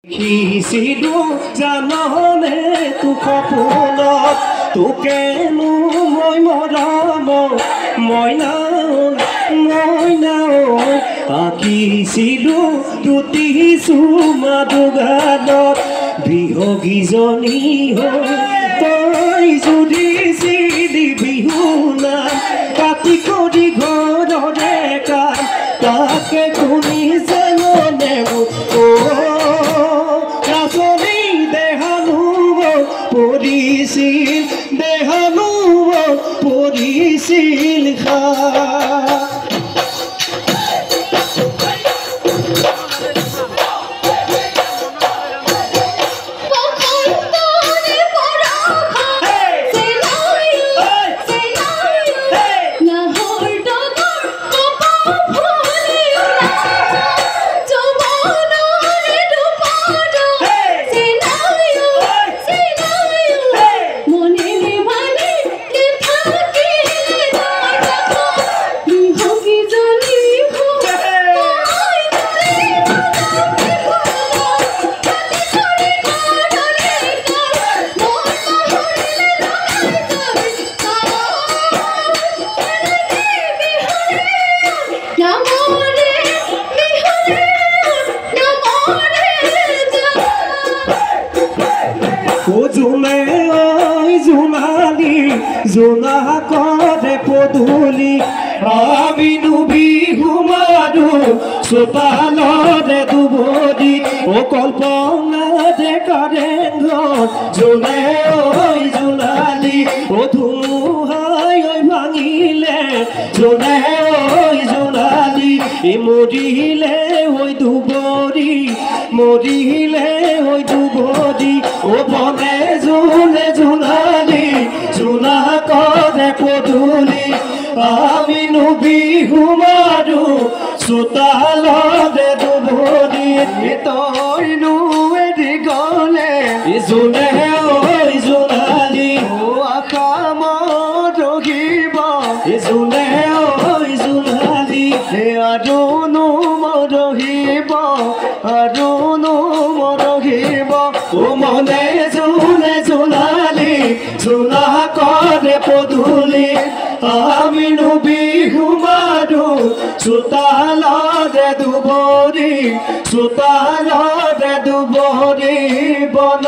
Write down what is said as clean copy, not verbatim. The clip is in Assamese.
দেখিছিলো জাননে তোক সপোনত তোকেনো মই মৰম মইনা মইনা আঁকিছিলো দুটি চুমা দুগালত বিহগীজনী হৈ তই যদি চিলি বিহু নাম কাটি কৰি ঘৰৰে কাম তাকে শুনি জাননে পৰিছিল দেহানো পৰিছিল জোনে ঐ জোনালী জোনা কৰে পদূলি আমিনো বিহু মাৰো চোতালৰে দুবৰি ও কল্পনা দেখাৰে জোনে ঐ জোনালী ও ধুমুহাই ভাঙিলে জোনে ঐ জোনালী মৰিলে ঐ দুবৰি মৰিলে ঐ দুবৰি ও বনে জোনে জোনালী জোনা কৰে পদূলি আমিনো বিহু মাৰো চোতালৰে দুবৰি তইনো এৰি গলে জোনে ঐ জোনালী ও আশা মত ৰখিব জোনে ঐ জোনালী আৰুনো মৰহিব আৰুনো মৰহিব ও মনে জোনে জোনালী জোনা কৰে পদূলি আমিনো বিহু মাৰো চোতালৰে দুবৰি বন